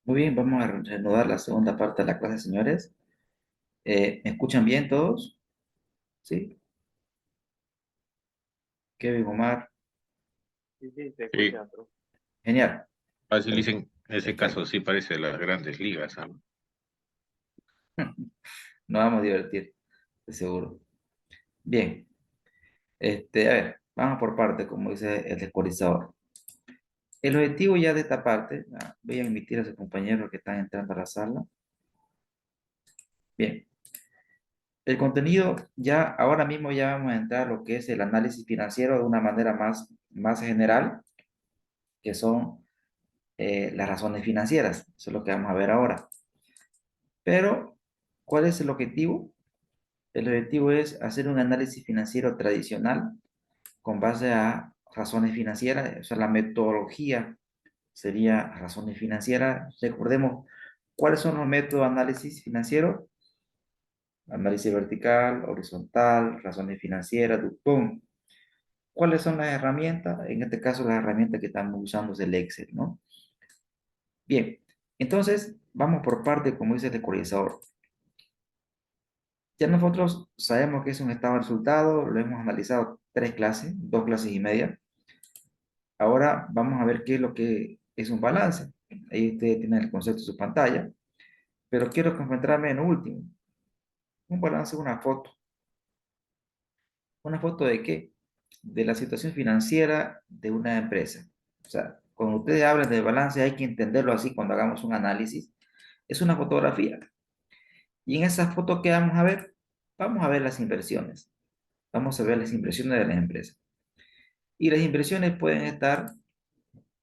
Muy bien, vamos a reanudar la segunda parte de la clase, señores. ¿Me escuchan bien todos? ¿Sí? Kevin, Omar. Sí, sí, te Sí, escucha, pero Genial. fácil Per- dicen, en ese caso Perfecto. sí parece las grandes ligas, ¿ah? Nos vamos a divertir, de seguro. Bien. A ver, vamos por parte, como dice el descuadrizador. El objetivo ya de esta parte, voy a invitar a sus compañeros que están entrando a la sala. Bien. El contenido, ya ahora mismo ya vamos a entrar a lo que es el análisis financiero de una manera más general, que son las razones financieras. Eso es lo que vamos a ver ahora. Pero, ¿cuál es el objetivo? El objetivo es hacer un análisis financiero tradicional con base a razones financieras, o sea, la metodología sería razones financieras. Recordemos, ¿cuáles son los métodos de análisis financiero? Análisis vertical, horizontal, razones financieras, ¡pum! ¿Cuáles son las herramientas? En este caso, las herramientas que estamos usando es el Excel, ¿no? Bien, entonces, vamos por parte, como dice el ecualizador. Ya nosotros sabemos que es un estado de resultado, lo hemos analizado tres clases, dos clases y media. Ahora vamos a ver qué es lo que es un balance. Ahí ustedes tienen el concepto en su pantalla, pero quiero concentrarme en lo último. Un balance es una foto. ¿Una foto de qué? De la situación financiera de una empresa. O sea, cuando ustedes hablan de balance hay que entenderlo así cuando hagamos un análisis. Es una fotografía. Y en esa foto que vamos a ver las inversiones. Vamos a ver las inversiones de las empresas. Y las inversiones pueden estar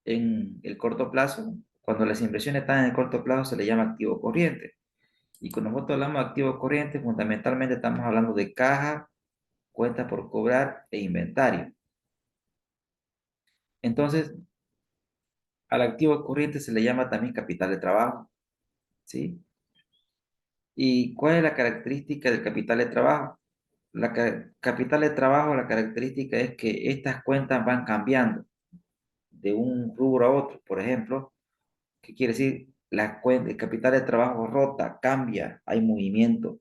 en el corto plazo. Cuando las inversiones están en el corto plazo se le llama activo corriente. Y cuando nosotros hablamos de activo corriente, fundamentalmente estamos hablando de caja, cuenta por cobrar e inventario. Entonces, al activo corriente se le llama también capital de trabajo, ¿sí? ¿Y cuál es la característica del capital de trabajo? Capital de trabajo, la característica es que estas cuentas van cambiando de un rubro a otro. Por ejemplo, ¿qué quiere decir? La cuenta, el capital de trabajo rota, cambia, hay movimiento.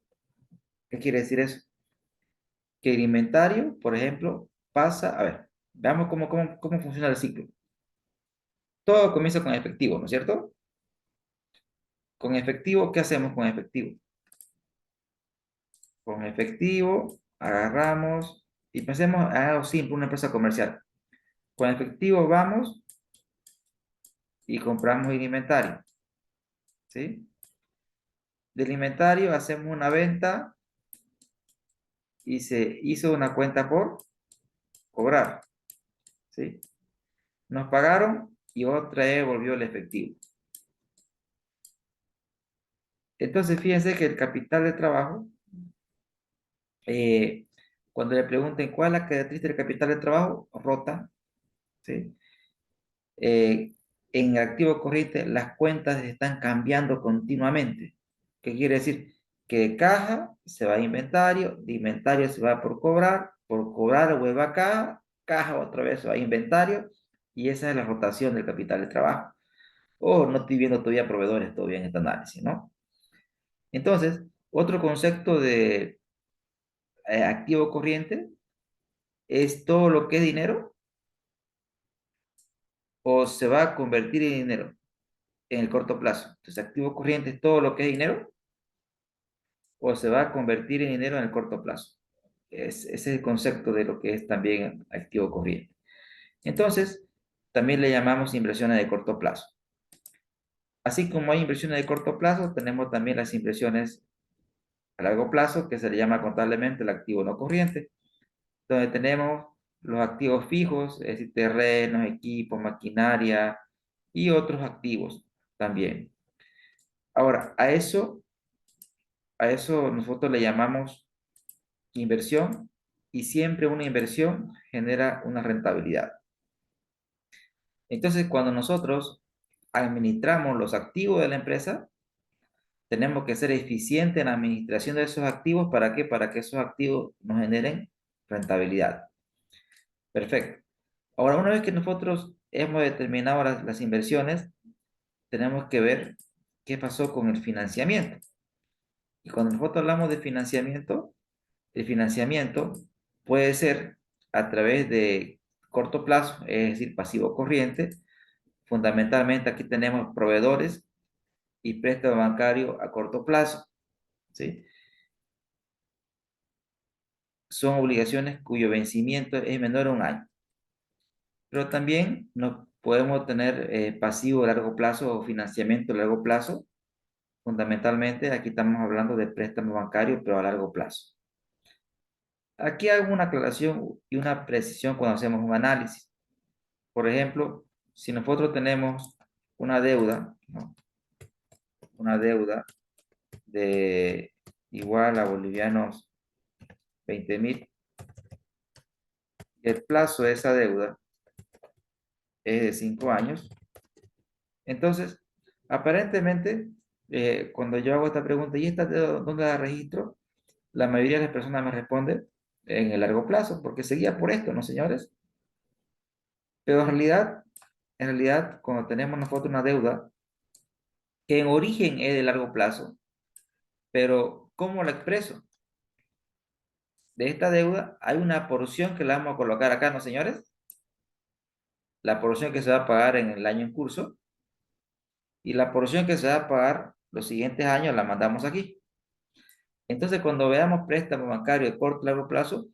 ¿Qué quiere decir eso? Que el inventario, por ejemplo, pasa, a ver, veamos cómo funciona el ciclo. Todo comienza con efectivo, ¿no es cierto? Con efectivo, ¿qué hacemos con efectivo? Con efectivo, agarramos y pensemos a algo simple, una empresa comercial. Con efectivo vamos y compramos el inventario, ¿sí? Del inventario hacemos una venta y se hizo una cuenta por cobrar, ¿sí? Nos pagaron y otra vez volvió el efectivo. Entonces, fíjense que el capital de trabajo, eh, cuando le pregunten cuál es la característica del capital de trabajo, rota, ¿sí? Eh, en el activo corriente, las cuentas están cambiando continuamente. ¿Qué quiere decir? Que de caja se va a inventario, de inventario se va por cobrar vuelve a caja, caja otra vez se va a inventario, y esa es la rotación del capital de trabajo. Oh, no estoy viendo todavía proveedores todavía en este análisis, ¿no? Entonces, otro concepto de activo corriente es todo lo que es dinero o se va a convertir en dinero en el corto plazo. Entonces, activo corriente es todo lo que es dinero o se va a convertir en dinero en el corto plazo. Ese es el concepto de lo que es también activo corriente. Entonces, también le llamamos inversiones de corto plazo. Así como hay inversiones de corto plazo, tenemos también las inversiones a largo plazo, que se le llama contablemente el activo no corriente, donde tenemos los activos fijos, es decir, terrenos, equipos, maquinaria y otros activos también. Ahora, a eso nosotros le llamamos inversión y siempre una inversión genera una rentabilidad. Entonces, cuando nosotros administramos los activos de la empresa, tenemos que ser eficientes en la administración de esos activos. ¿Para qué? Para que esos activos nos generen rentabilidad. Perfecto. Ahora, una vez que nosotros hemos determinado las inversiones, tenemos que ver qué pasó con el financiamiento. Y cuando nosotros hablamos de financiamiento, el financiamiento puede ser a través de corto plazo, es decir, pasivo corriente. Fundamentalmente aquí tenemos proveedores y préstamo bancario a corto plazo, ¿sí? Son obligaciones cuyo vencimiento es menor a un año. Pero también no podemos tener pasivo a largo plazo o financiamiento a largo plazo. Fundamentalmente aquí estamos hablando de préstamo bancario, pero a largo plazo. Aquí hago una aclaración y una precisión cuando hacemos un análisis. Por ejemplo, si nosotros tenemos una deuda, ¿no? Una deuda de igual a bolivianos 20.000, el plazo de esa deuda es de 5 años. Entonces, aparentemente, cuando yo hago esta pregunta, ¿y esta deuda dónde la registro? La mayoría de las personas me responde en el largo plazo, porque seguía por esto, ¿no, señores? Pero en realidad, cuando tenemos nosotros una deuda que en origen es de largo plazo, pero ¿cómo la expreso? De esta deuda hay una porción que la vamos a colocar acá, ¿no, señores? La porción que se va a pagar en el año en curso y la porción que se va a pagar los siguientes años la mandamos aquí. Entonces, cuando veamos préstamo bancario de corto y largo plazo,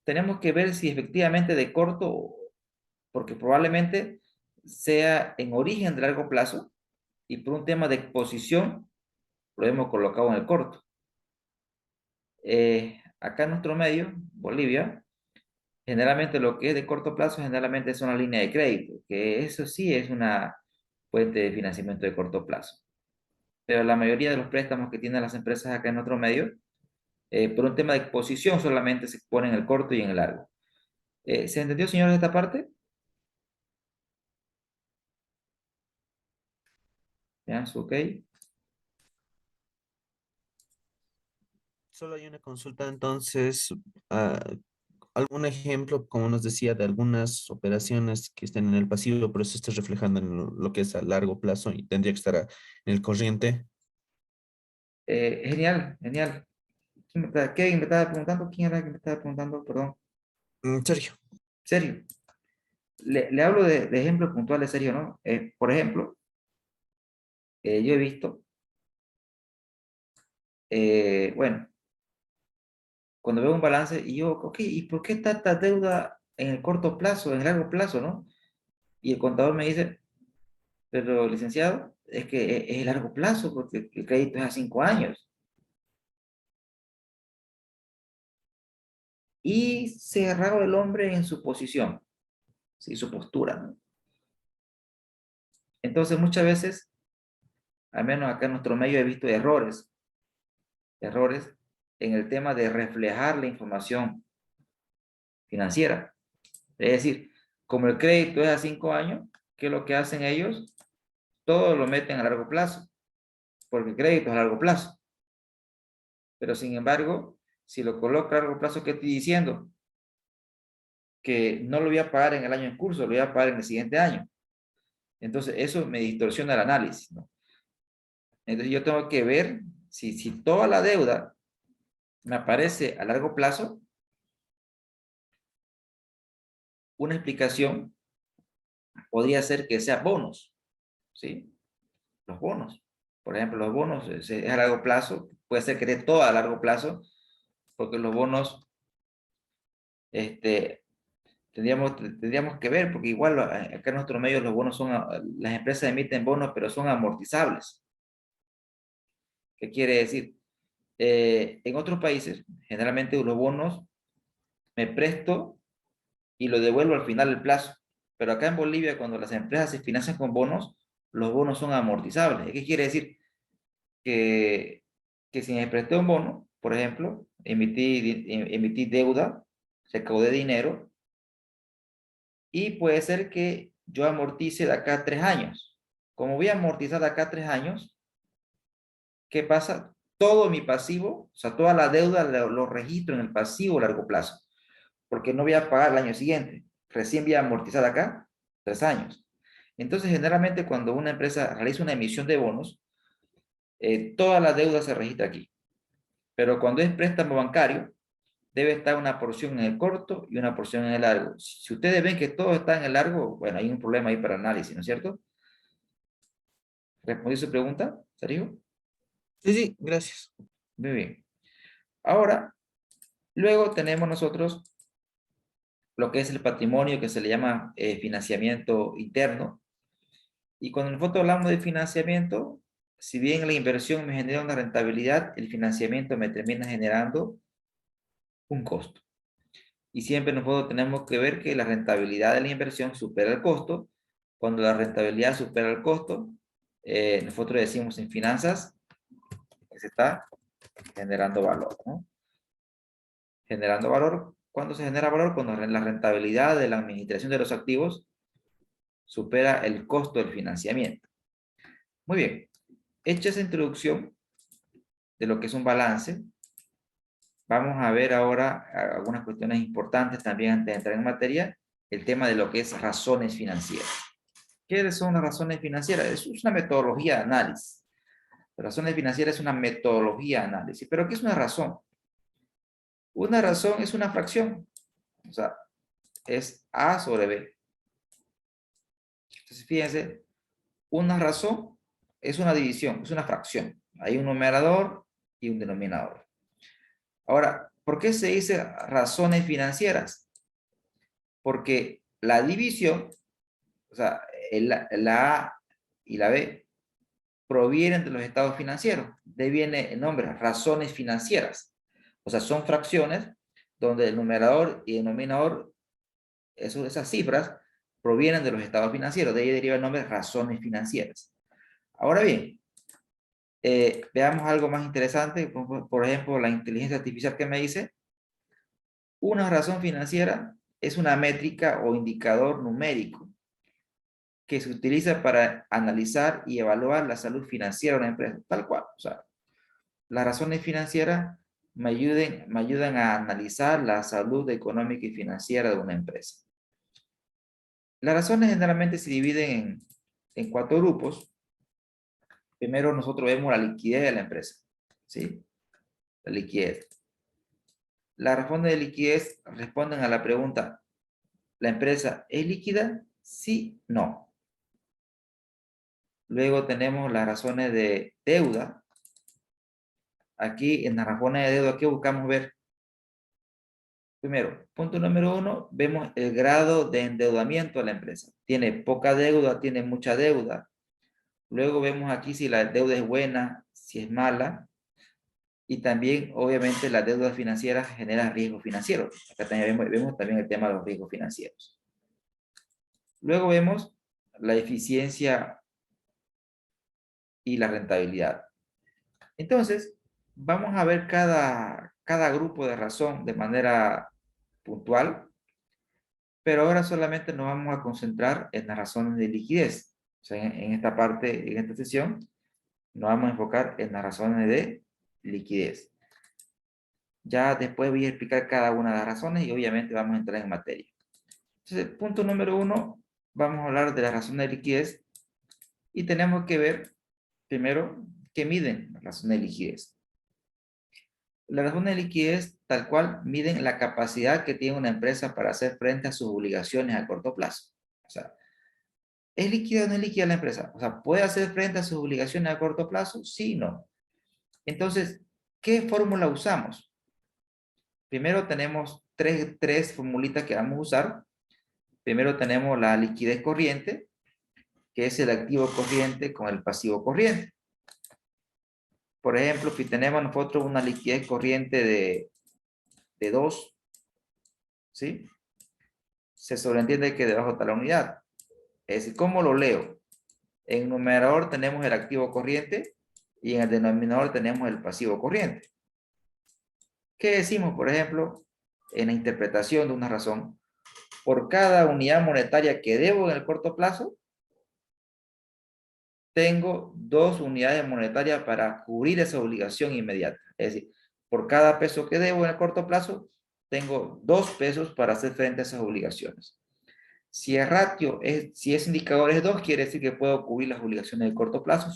tenemos que ver si efectivamente de corto, porque probablemente sea en origen de largo plazo y por un tema de exposición lo hemos colocado en el corto. Acá en nuestro medio, Bolivia, generalmente lo que es de corto plazo generalmente es una línea de crédito, que eso sí es una fuente de financiamiento de corto plazo. Pero la mayoría de los préstamos que tienen las empresas acá en nuestro medio, por un tema de exposición solamente se exponen en el corto y en el largo. ¿Se entendió, señores, esta parte? ¿Ya? ¿Ok? Solo hay una consulta, entonces, ah, algún ejemplo, como nos decía, de algunas operaciones que estén en el pasivo, pero eso está reflejando en lo que es a largo plazo y tendría que estar en el corriente. Genial, genial. ¿Quién me estaba preguntando? ¿Quién era que me estaba preguntando? Perdón. Sergio. Serio. Le hablo de ejemplos puntuales, serio, ¿no? Por ejemplo, yo he visto, bueno, cuando veo un balance y yo, ok, ¿y por qué tanta deuda en el corto plazo, en el largo plazo, ¿no? Y el contador me dice, pero licenciado, es que es el largo plazo porque el crédito es a 5 años. Y cerrado el hombre en su posición, ¿sí? Su postura, ¿no? Entonces muchas veces, al menos acá en nuestro medio he visto errores en el tema de reflejar la información financiera. Es decir, como el crédito es a 5 años, ¿qué es lo que hacen ellos? Todo lo meten a largo plazo, porque el crédito es a largo plazo. Pero sin embargo, si lo coloco a largo plazo, ¿qué estoy diciendo? Que no lo voy a pagar en el año en curso, lo voy a pagar en el siguiente año. Entonces, eso me distorsiona el análisis, ¿no? Entonces, yo tengo que ver si toda la deuda me aparece a largo plazo, una explicación podría ser que sea bonos, ¿sí? Los bonos. Por ejemplo, los bonos es a largo plazo, puede ser que esté todo a largo plazo, porque los bonos, este, tendríamos que ver, porque igual acá en nuestro medio los bonos son, las empresas emiten bonos, pero son amortizables. ¿Qué quiere decir? En otros países, generalmente los bonos me presto y lo devuelvo al final del plazo. Pero acá en Bolivia, cuando las empresas se financian con bonos, los bonos son amortizables. ¿Qué quiere decir? Que, que si me presté un bono, por ejemplo, emití deuda, recaudé dinero, y puede ser que yo amortice de acá a 3 años. Como voy a amortizar de acá a 3 años, ¿qué pasa? Todo mi pasivo, o sea, toda la deuda lo registro en el pasivo a largo plazo, porque no voy a pagar el año siguiente. Recién voy a amortizar acá 3 años. Entonces, generalmente cuando una empresa realiza una emisión de bonos, toda la deuda se registra aquí. Pero cuando es préstamo bancario, debe estar una porción en el corto y una porción en el largo. Si ustedes ven que todo está en el largo, bueno, hay un problema ahí para análisis, ¿no es cierto? ¿Respondí su pregunta, Sergio? Sí, sí, gracias. Muy bien. Ahora, luego tenemos nosotros lo que es el patrimonio, que se le llama financiamiento interno. Y cuando nosotros hablamos de financiamiento, si bien la inversión me genera una rentabilidad, el financiamiento me termina generando un costo. Y siempre nosotros tenemos que ver que la rentabilidad de la inversión supera el costo. Cuando la rentabilidad supera el costo, nosotros decimos en finanzas que se está generando valor, ¿no? Generando valor. ¿Cuándo se genera valor? Cuando la rentabilidad de la administración de los activos supera el costo del financiamiento. Muy bien. Hecha esa introducción de lo que es un balance, vamos a ver ahora algunas cuestiones importantes también antes de entrar en materia, el tema de lo que es razones financieras. ¿Qué son las razones financieras? Es una metodología de análisis. Razones financieras es una metodología de análisis. ¿Pero qué es una razón? Una razón es una fracción. O sea, es A sobre B. Entonces, fíjense, una razón es una división, es una fracción. Hay un numerador y un denominador. Ahora, ¿por qué se dice razones financieras? Porque la división, o sea, la A y la B, provienen de los estados financieros. De ahí viene el nombre, razones financieras. O sea, son fracciones donde el numerador y el denominador, esas cifras, provienen de los estados financieros. De ahí deriva el nombre razones financieras. Ahora bien, veamos algo más interesante. Por ejemplo, la inteligencia artificial que me dice, una razón financiera es una métrica o indicador numérico que se utiliza para analizar y evaluar la salud financiera de una empresa, tal cual. O sea, las razones financieras me ayudan a analizar la salud económica y financiera de una empresa. Las razones generalmente se dividen en 4 grupos. Primero nosotros vemos la liquidez de la empresa, ¿sí? La liquidez. Las razones de liquidez responden a la pregunta, ¿la empresa es líquida? Sí, no. Luego tenemos las razones de deuda. Aquí en las razones de deuda, ¿qué buscamos ver? Primero, punto número 1, vemos el grado de endeudamiento de la empresa. Tiene poca deuda, tiene mucha deuda. Luego vemos aquí si la deuda es buena, si es mala. Y también, obviamente, las deudas financieras generan riesgos financieros. Acá también vemos también el tema de los riesgos financieros. Luego vemos la eficiencia y la rentabilidad. Entonces, vamos a ver cada grupo de razón de manera puntual, pero ahora solamente nos vamos a concentrar en las razones de liquidez. O sea, en esta parte, en esta sesión, nos vamos a enfocar en las razones de liquidez. Ya después voy a explicar cada una de las razones y obviamente vamos a entrar en materia. Entonces, punto número 1, vamos a hablar de las razones de liquidez y tenemos que ver primero qué miden las razones de liquidez. Las razones de liquidez, tal cual, miden la capacidad que tiene una empresa para hacer frente a sus obligaciones a corto plazo. O sea, ¿es líquida o no es líquida la empresa? O sea, ¿puede hacer frente a sus obligaciones a corto plazo? Sí, no. Entonces, ¿qué fórmula usamos? Primero tenemos tres formulitas que vamos a usar. Primero tenemos la liquidez corriente, que es el activo corriente con el pasivo corriente. Por ejemplo, si tenemos nosotros una liquidez corriente de 2, ¿sí? Se sobreentiende que debajo está la unidad. Es decir, ¿cómo lo leo? En el numerador tenemos el activo corriente y en el denominador tenemos el pasivo corriente. ¿Qué decimos, por ejemplo, en la interpretación de una razón? Por cada unidad monetaria que debo en el corto plazo, tengo 2 unidades monetarias para cubrir esa obligación inmediata. Es decir, por cada peso que debo en el corto plazo, tengo 2 pesos para hacer frente a esas obligaciones. Si el ratio si ese indicador es 2, quiere decir que puedo cubrir las obligaciones de corto plazo.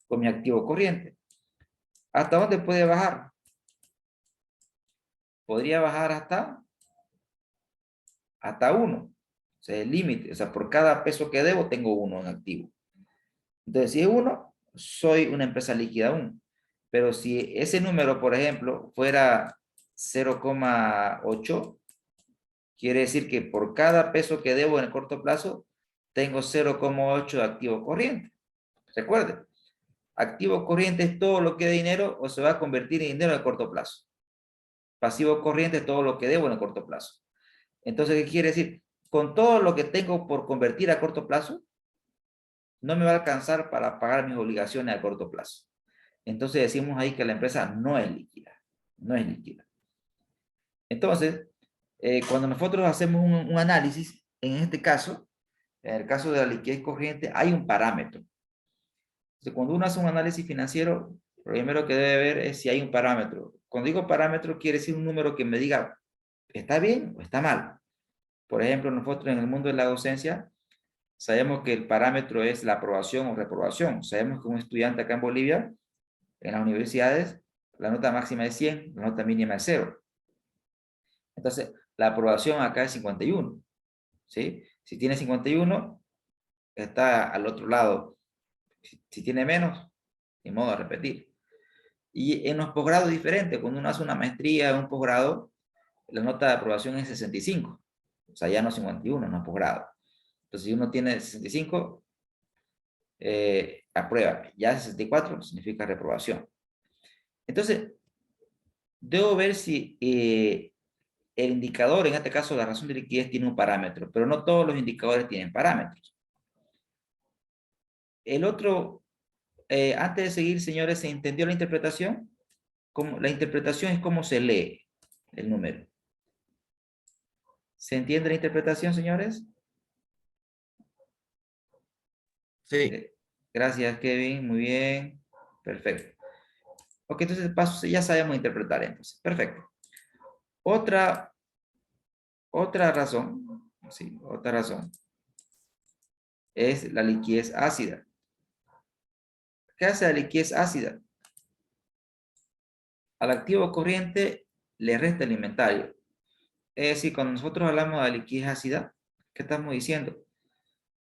con mi activo corriente. ¿Hasta dónde puede bajar? Podría bajar hasta 1. O sea, el límite. O sea, por cada peso que debo, tengo 1 en activo. Entonces, si es 1, soy una empresa líquida aún. Pero si ese número, por ejemplo, fuera 0,8, quiere decir que por cada peso que debo en el corto plazo, tengo 0,8 de activo corriente. Recuerde, activo corriente es todo lo que de dinero o se va a convertir en dinero en el corto plazo. Pasivo corriente es todo lo que debo en el corto plazo. Entonces, ¿qué quiere decir? Con todo lo que tengo por convertir a corto plazo, no me va a alcanzar para pagar mis obligaciones a corto plazo. Entonces decimos ahí que la empresa no es líquida. No es líquida. Entonces, cuando nosotros hacemos un análisis, en este caso, en el caso de la liquidez corriente, hay un parámetro. Entonces, cuando uno hace un análisis financiero, lo primero que debe ver es si hay un parámetro. Cuando digo parámetro, quiere decir un número que me diga, ¿está bien o está mal? Por ejemplo, nosotros en el mundo de la docencia, sabemos que el parámetro es la aprobación o reprobación. Sabemos que un estudiante acá en Bolivia, en las universidades, la nota máxima es 100, la nota mínima es 0. Entonces, la aprobación acá es 51, ¿sí? Si tiene 51, está al otro lado. Si tiene menos, ni modo de repetir. Y en los posgrados es diferente. Cuando uno hace una maestría o un posgrado, la nota de aprobación es 65. O sea, ya no 51, no es posgrado. Entonces, si uno tiene 65, aprueba. Ya 64 significa reprobación. Entonces, debo ver si el indicador, en este caso la razón de liquidez, tiene un parámetro, pero no todos los indicadores tienen parámetros. El otro, antes de seguir, señores, ¿se entendió la interpretación? La interpretación es cómo se lee el número. ¿Se entiende la interpretación, señores? Sí. Gracias, Kevin. Muy bien. Perfecto. Ok, entonces ya sabemos interpretar entonces. Perfecto. Otra razón, sí, otra razón es la liquidez ácida. ¿Qué hace la liquidez ácida? Al activo corriente le resta el inventario. Es decir, cuando nosotros hablamos de liquidez ácida, ¿qué estamos diciendo?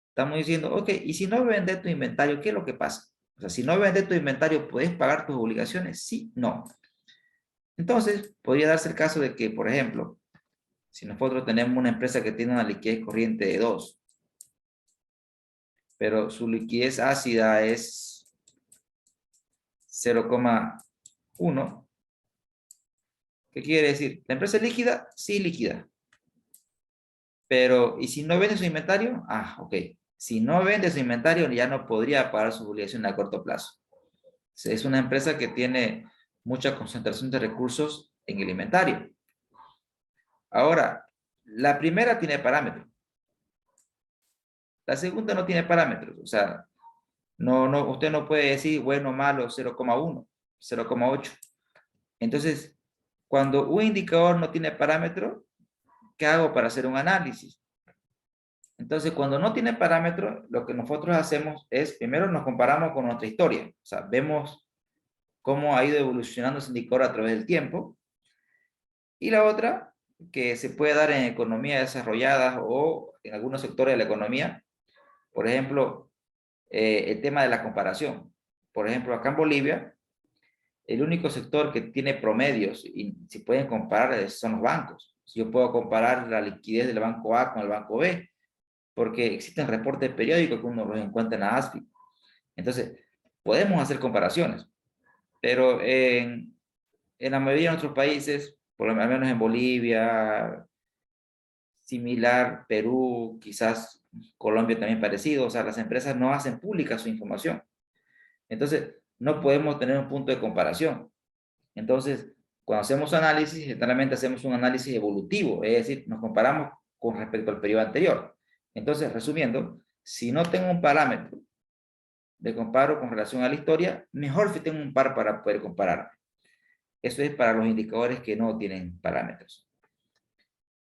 Estamos diciendo, ok, y si no vendes tu inventario, ¿qué es lo que pasa? O sea, si no vendes tu inventario, ¿puedes pagar tus obligaciones? Sí, no. Entonces, podría darse el caso de que, por ejemplo, si nosotros tenemos una empresa que tiene una liquidez corriente de 2, pero su liquidez ácida es 0,1, ¿qué quiere decir? ¿La empresa es líquida? Sí, líquida. Pero, ¿y si no vende su inventario? Ah, ok. Si no vende su inventario, ya no podría pagar su obligación a corto plazo. Es una empresa que tiene mucha concentración de recursos en el inventario. Ahora, la primera tiene parámetros. La segunda no tiene parámetros. O sea, usted no puede decir bueno, malo, 0,1, 0,8. Entonces, cuando un indicador no tiene parámetro, ¿qué hago para hacer un análisis? Entonces, cuando no tiene parámetro, lo que nosotros hacemos es, primero nos comparamos con nuestra historia. O sea, vemos cómo ha ido evolucionando ese indicador a través del tiempo. Y la otra, que se puede dar en economías desarrolladas o en algunos sectores de la economía, por ejemplo, el tema de la comparación. Por ejemplo, acá en Bolivia, el único sector que tiene promedios y si pueden comparar son los bancos. Yo puedo comparar la liquidez del banco A con el banco B, porque existen reportes periódicos que uno los encuentra en la ASFI. Entonces, podemos hacer comparaciones, pero en la mayoría de nuestros países, por lo menos en Bolivia, similar, Perú, quizás Colombia también parecido, o sea, las empresas no hacen pública su información. Entonces, no podemos tener un punto de comparación. Entonces, cuando hacemos análisis, generalmente hacemos un análisis evolutivo, es decir, nos comparamos con respecto al periodo anterior. Entonces, resumiendo, si no tengo un parámetro de comparo con relación a la historia, mejor si tengo un par para poder compararme. Eso es para los indicadores que no tienen parámetros.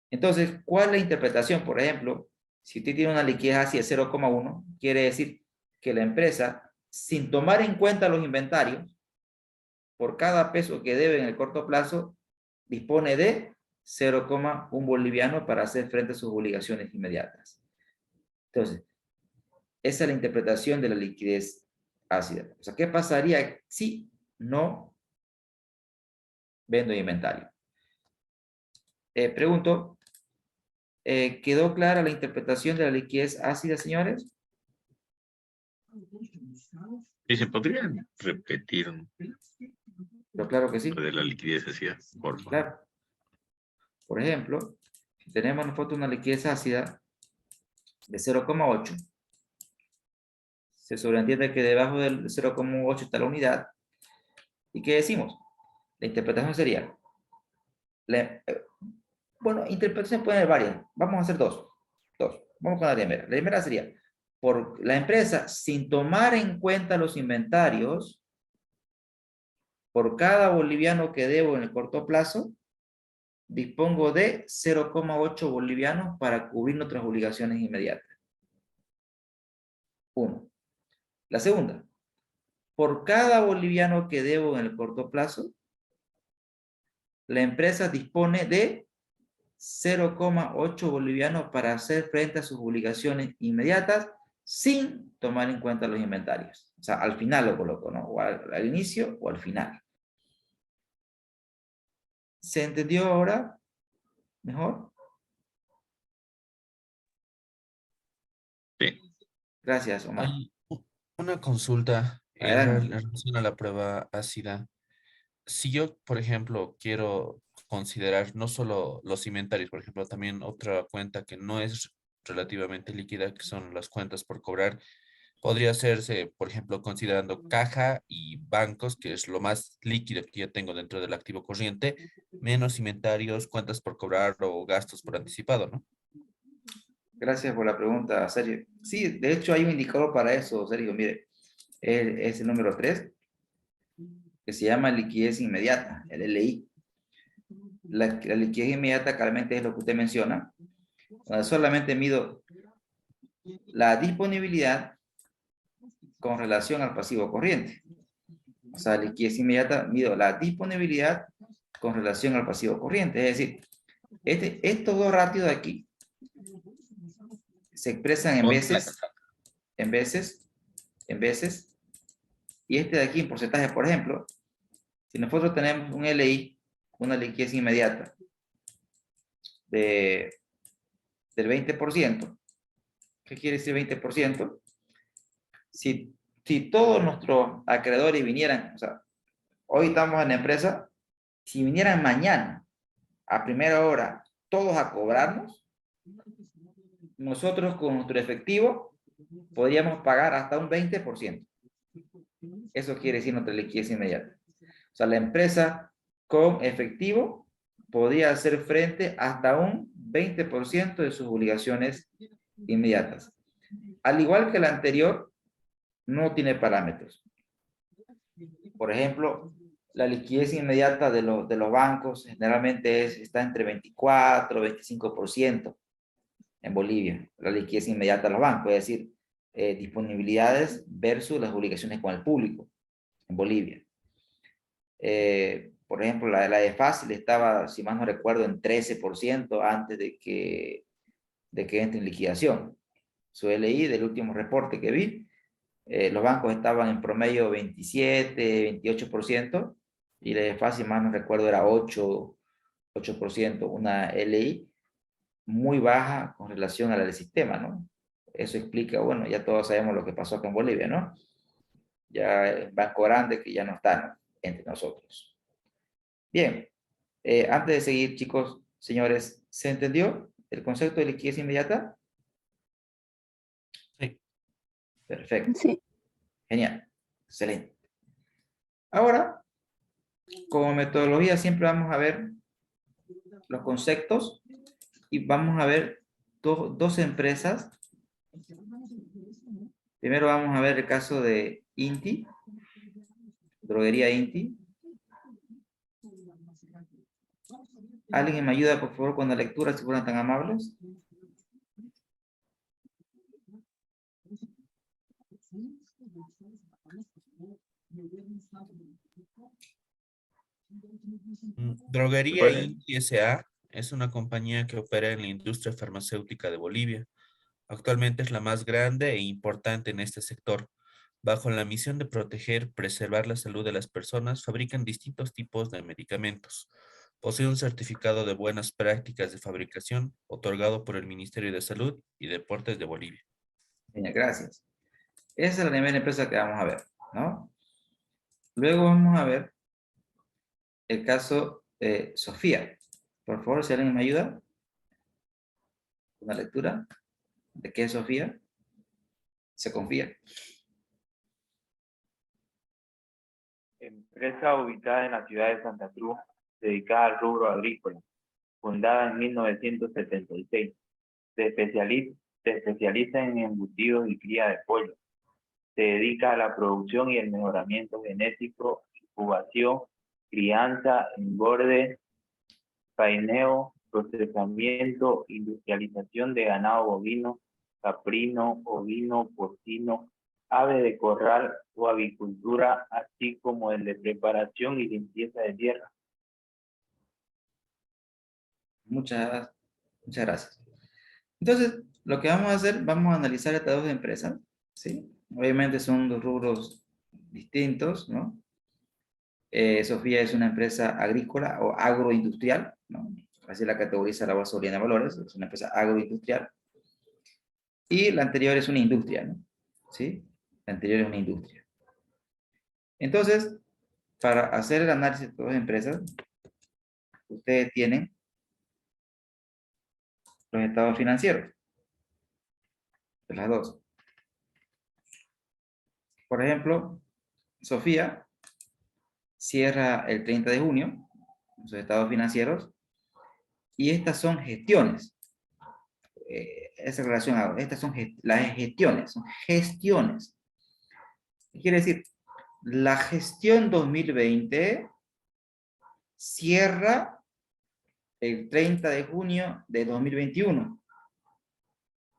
Entonces, ¿cuál es la interpretación? Por ejemplo, si usted tiene una liquidez hacia 0,1, quiere decir que la empresa sin tomar en cuenta los inventarios, por cada peso que debe en el corto plazo, dispone de 0,1 boliviano para hacer frente a sus obligaciones inmediatas. Entonces, esa es la interpretación de la liquidez ácida. O sea, ¿qué pasaría si no vendo inventario? Pregunto, ¿quedó clara la interpretación de la liquidez ácida, señores? ¿Y se podrían repetir Pero claro que sí. lo de la liquidez ácida, por favor? Claro. Por ejemplo, si tenemos nosotros una liquidez ácida de 0,8, se sobreentiende que debajo del 0,8 está la unidad. ¿Y qué decimos? La interpretación sería, bueno, interpretación puede haber varias. Vamos a hacer dos. Vamos con la primera. La primera sería, por la empresa, sin tomar en cuenta los inventarios, por cada boliviano que debo en el corto plazo, dispongo de 0,8 bolivianos para cubrir nuestras obligaciones inmediatas. Uno. La segunda, por cada boliviano que debo en el corto plazo, la empresa dispone de 0,8 bolivianos para hacer frente a sus obligaciones inmediatas sin tomar en cuenta los inventarios. O sea, al final lo coloco, ¿no? O al inicio o al final. ¿Se entendió ahora mejor? Sí. Gracias, Omar. Hay una consulta en Adelante. relación a la prueba ácida. Si yo, por ejemplo, quiero considerar no solo los inventarios, por ejemplo, también otra cuenta que no es relativamente líquida, que son las cuentas por cobrar, podría hacerse, por ejemplo, considerando caja y bancos, que es lo más líquido que yo tengo dentro del activo corriente, menos inventarios, cuentas por cobrar o gastos por anticipado, ¿no? Gracias por la pregunta, Sergio. Sí, de hecho hay un indicador para eso, Sergio. Mire, es el número 3, que se llama liquidez inmediata, el LI. La liquidez inmediata claramente es lo que usted menciona, donde solamente mido la disponibilidad con relación al pasivo corriente. O sea, liquidez inmediata mido la disponibilidad con relación al pasivo corriente. Es decir, estos dos ratios de aquí se expresan en veces, y este de aquí en porcentaje. Por ejemplo, si nosotros tenemos un LI, una liquidez inmediata del 20%, ¿qué quiere decir 20%? Si todos nuestros acreedores vinieran, o sea, hoy estamos en la empresa, si vinieran mañana a primera hora todos a cobrarnos, nosotros con nuestro efectivo podríamos pagar hasta un 20%. Eso quiere decir nuestra liquidez inmediata. O sea, la empresa con efectivo podría hacer frente hasta un 20% de sus obligaciones inmediatas. Al igual que la anterior, no tiene parámetros. Por ejemplo, la liquidez inmediata de los bancos generalmente está entre 24 y 25% en Bolivia. La liquidez inmediata de los bancos, es decir, disponibilidades versus las obligaciones con el público en Bolivia. Por ejemplo, la de Fácil estaba, si más no recuerdo, en 13% antes de que entre en liquidación. Su LI del último reporte que vi, los bancos estaban en promedio 27, 28%, y la de Fácil, más no recuerdo, era 8%, una LI muy baja con relación a la del sistema, ¿no? Eso explica, bueno, ya todos sabemos lo que pasó acá en Bolivia, ¿no? Ya el Banco Grande que ya no está, ¿no?, entre nosotros. Bien, antes de seguir, chicos, señores, ¿se entendió el concepto de liquidez inmediata? Sí. Perfecto. Sí. Genial. Excelente. Ahora, como metodología, siempre vamos a ver los conceptos y vamos a ver dos empresas. Primero vamos a ver el caso de Inti, droguería Inti. ¿Alguien me ayuda, por favor, con la lectura, si fueran tan amables? Droguería ¿Recuerden? Inti S.A. es una compañía que opera en la industria farmacéutica de Bolivia. Actualmente es la más grande e importante en este sector. Bajo la misión de proteger, preservar la salud de las personas, fabrican distintos tipos de medicamentos. Posee un certificado de buenas prácticas de fabricación otorgado por el Ministerio de Salud y Deportes de Bolivia. Bien, gracias. Esa es la primera empresa que vamos a ver, ¿no? Luego vamos a ver el caso Sofía. Por favor, si alguien me ayuda, una lectura de qué es Sofía. Se confía. Empresa ubicada en la ciudad de Santa Cruz, dedicada al rubro agrícola, fundada en 1976. Se especializa en embutidos y cría de pollo. Se dedica a la producción y el mejoramiento genético, incubación, crianza, engorde, faeneo, procesamiento, industrialización de ganado bovino, caprino, ovino, porcino, ave de corral o avicultura, así como el de preparación y limpieza de tierra. Muchas, muchas gracias. Entonces, lo que vamos a hacer, vamos a analizar estas dos empresas, ¿sí? Obviamente son dos rubros distintos, ¿no? Sofía es una empresa agrícola o agroindustrial, ¿no? Así la categoriza la Bolsa Boliviana de Valores, es una empresa agroindustrial. Y la anterior es una industria, ¿no? ¿Sí? La anterior es una industria. Entonces, para hacer el análisis de todas las empresas, ustedes tienen los estados financieros de las dos. Por ejemplo, Sofía cierra el 30 de junio sus estados financieros y estas son gestiones. Esa relación, estas son las gestiones, son gestiones. ¿Qué quiere decir? La gestión 2020 cierra el 30 de junio de 2021.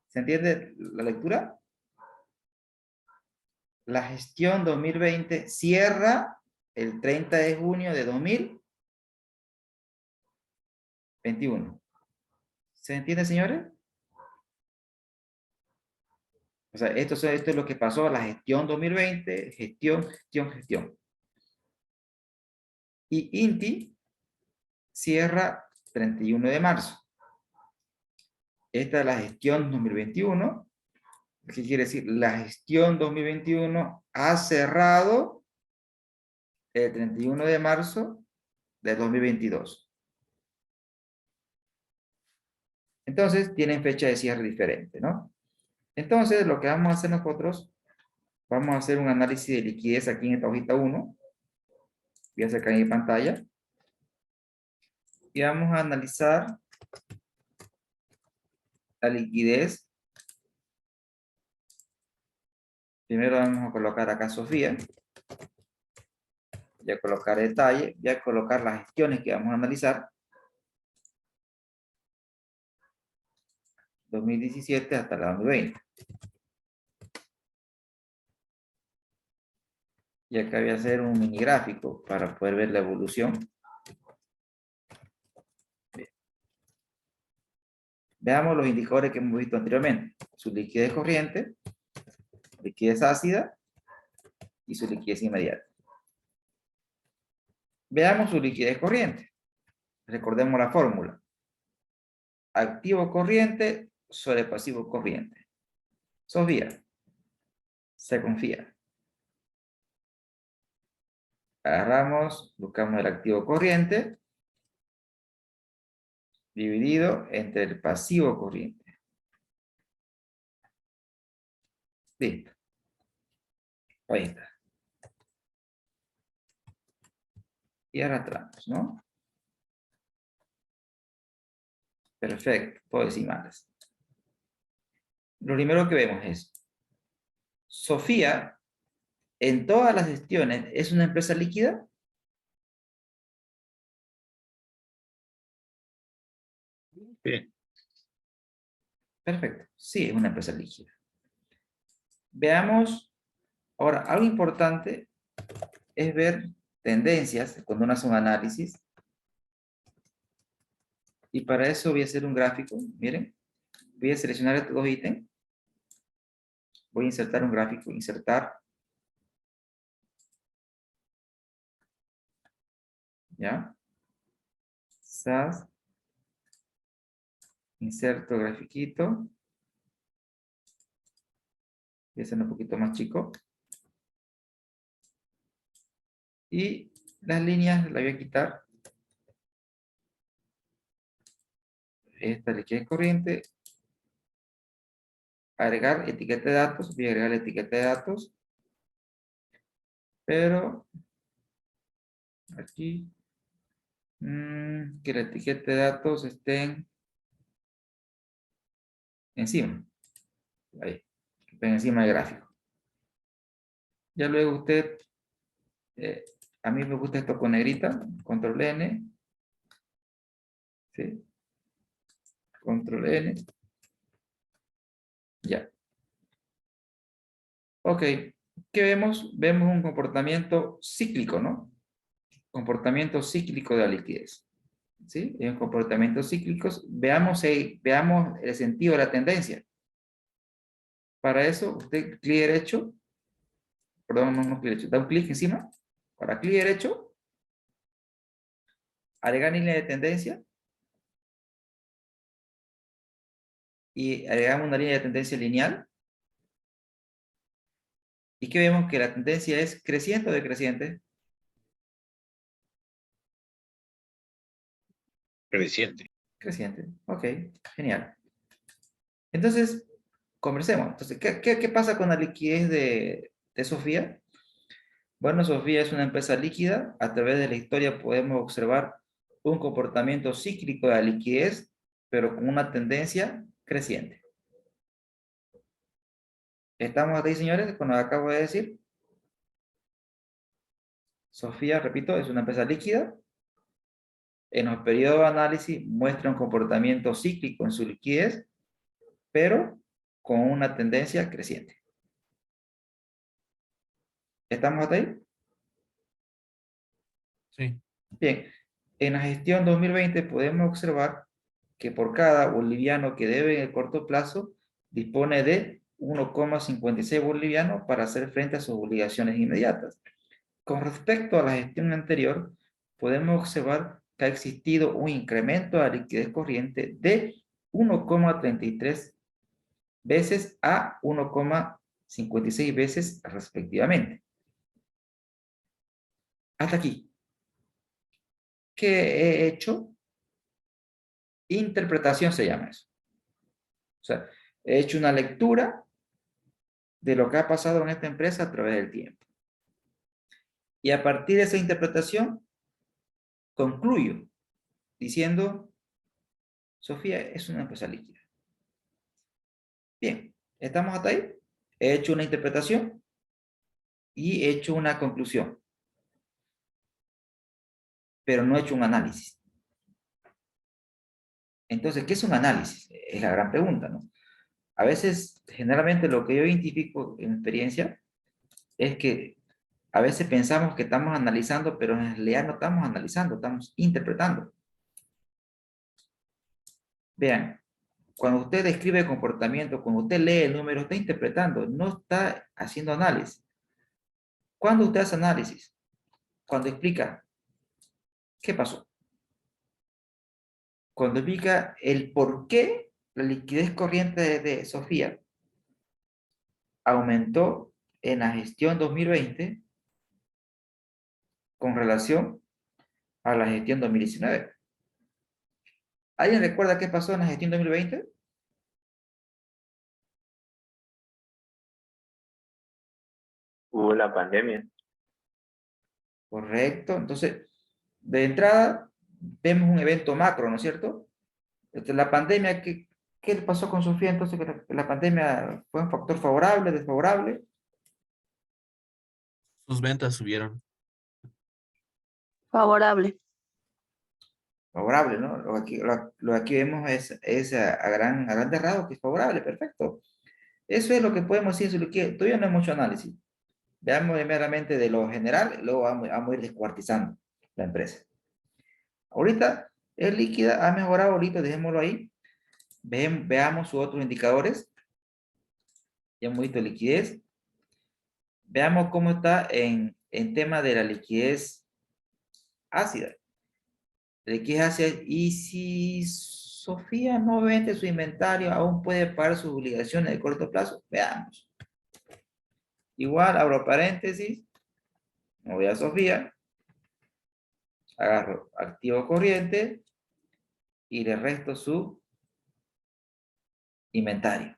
¿Se entiende la lectura? La gestión 2020 cierra el 30 de junio de 2021. ¿Se entiende, señores? O sea, esto es lo que pasó a la gestión 2020, gestión. Y INTI cierra 31 de marzo. Esta es la gestión 2021. ¿Qué quiere decir? La gestión 2021 ha cerrado el 31 de marzo de 2022. Entonces, tienen fecha de cierre diferente, ¿no? Entonces, lo que vamos a hacer nosotros, vamos a hacer un análisis de liquidez aquí en esta hojita 1. Voy a sacar mi pantalla. Y vamos a analizar la liquidez. Primero vamos a colocar acá Sofía. Voy a colocar detalle. Voy a colocar las gestiones que vamos a analizar. 2017 hasta la 2020. Y acá voy a hacer un mini gráfico para poder ver la evolución. Bien. Veamos los indicadores que hemos visto anteriormente. Su liquidez corriente, liquidez ácida y su liquidez inmediata. Veamos su liquidez corriente. Recordemos la fórmula. Activo corriente sobre pasivo corriente. Sofía. Se confía. Agarramos, buscamos el activo corriente dividido entre el pasivo corriente. Listo. Ahí está. Y arrastramos, ¿no? Perfecto, todo decimales. Lo primero que vemos es, Sofía, en todas las gestiones, ¿es una empresa líquida? Sí. Perfecto, sí, es una empresa líquida. Veamos Ahora, algo importante es ver tendencias cuando uno hace un análisis. Y para eso voy a hacer un gráfico. Miren, voy a seleccionar estos dos ítems. Voy a insertar un gráfico. Insertar. ¿Ya? SAS. Inserto grafiquito. Voy a hacerlo un poquito más chico. Y las líneas las voy a quitar. Esta liquidez corriente. Agregar etiqueta de datos. Voy a agregar la etiqueta de datos. Pero aquí que la etiqueta de datos esté encima. Ahí. Estén encima del gráfico. Ya luego usted, a mí me gusta esto con negrita. Control N. ¿Sí? Control N. Ya. Ok. ¿Qué vemos? Vemos un comportamiento cíclico, ¿no? Comportamiento cíclico de la liquidez. ¿Sí? En comportamientos cíclicos, veamos el sentido de la tendencia. Para eso, usted clic derecho, perdón, no clic derecho, da un clic encima, para clic derecho, agregar línea de tendencia, y agregamos una línea de tendencia lineal, y que vemos que la tendencia es creciente o decreciente. Creciente. Creciente, ok, genial. Entonces, conversemos. Entonces, ¿qué pasa con la liquidez de Sofía? Bueno, Sofía es una empresa líquida. A través de la historia podemos observar un comportamiento cíclico de la liquidez, pero con una tendencia creciente. ¿Estamos ahí, señores, con lo que acabo de decir? Sofía, repito, es una empresa líquida. En los periodos de análisis muestra un comportamiento cíclico en su liquidez, pero con una tendencia creciente. ¿Estamos hasta ahí? Sí. Bien, en la gestión 2020 podemos observar que por cada boliviano que debe en el corto plazo, dispone de 1,56 bolivianos para hacer frente a sus obligaciones inmediatas. Con respecto a la gestión anterior, podemos observar que ha existido un incremento de la liquidez corriente de 1,33 veces a 1,56 veces respectivamente. Hasta aquí. ¿Qué he hecho? Interpretación se llama eso. O sea, he hecho una lectura de lo que ha pasado en esta empresa a través del tiempo. Y a partir de esa interpretación, concluyo diciendo, Sofía es una empresa líquida. Bien, ¿estamos hasta ahí? He hecho una interpretación y he hecho una conclusión, pero no he hecho un análisis. Entonces, ¿qué es un análisis? Es la gran pregunta, ¿no? A veces, generalmente lo que yo identifico en experiencia es que a veces pensamos que estamos analizando, pero en realidad no estamos analizando, estamos interpretando. Vean, cuando usted describe comportamiento, cuando usted lee el número, está interpretando, no está haciendo análisis. ¿Cuándo usted hace análisis? Cuando explica qué pasó. Cuando explica el por qué la liquidez corriente de Sofía aumentó en la gestión 2020 con relación a la gestión 2019. ¿Alguien recuerda qué pasó en la gestión 2020? Hubo la pandemia. Correcto. Entonces, de entrada, vemos un evento macro, ¿no es cierto? La pandemia, ¿qué le pasó con Sofía? Entonces, que la pandemia fue un factor favorable, desfavorable. Sus ventas subieron. Favorable. Favorable, ¿no? Lo que aquí vemos es a grandes rasgos que es favorable, perfecto. Eso es lo que podemos decir, todavía no hay mucho análisis. Veamos primeramente de lo general, y luego vamos a ir descuartizando la empresa. Ahorita es líquida, ha mejorado ahorita, dejémoslo ahí. Veamos sus otros indicadores. Ya hemos visto liquidez. Veamos cómo está en tema de la liquidez ácida. La liquidez ácida, y si Sofía no vende su inventario, aún puede pagar sus obligaciones de corto plazo. Veamos. Igual, abro paréntesis, me voy a Sofía, agarro activo corriente y le resto su inventario.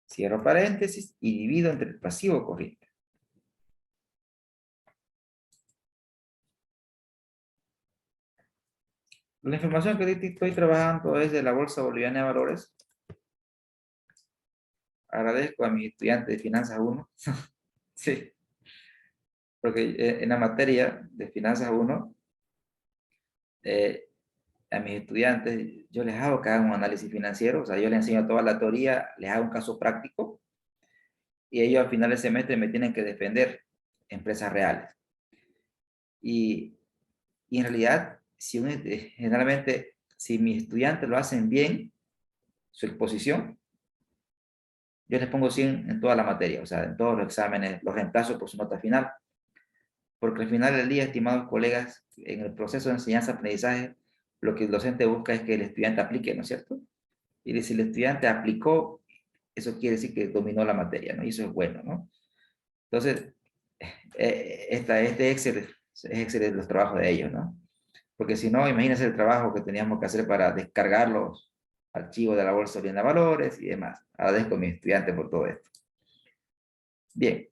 Cierro paréntesis y divido entre el pasivo corriente. La información que ahorita estoy trabajando es de la Bolsa Boliviana de Valores. Agradezco a mis estudiantes de Finanzas 1. Sí, porque en la materia de Finanzas 1, a mis estudiantes, yo les hago que hagan un análisis financiero, o sea, yo les enseño toda la teoría, les hago un caso práctico, y ellos al final del semestre me tienen que defender empresas reales. Y en realidad, generalmente, si mis estudiantes lo hacen bien, su exposición, yo les pongo 100 en toda la materia, o sea, en todos los exámenes, los reemplazo por su nota final. Porque al final del día, estimados colegas, en el proceso de enseñanza-aprendizaje, lo que el docente busca es que el estudiante aplique, ¿no es cierto? Y si el estudiante aplicó, eso quiere decir que dominó la materia, ¿no? Y eso es bueno, ¿no? Entonces, este Excel es Excel de los trabajos de ellos, ¿no? Porque si no, imagínense el trabajo que teníamos que hacer para descargar los archivos de la Bolsa de Valores y demás. Agradezco a mis estudiantes por todo esto. Bien.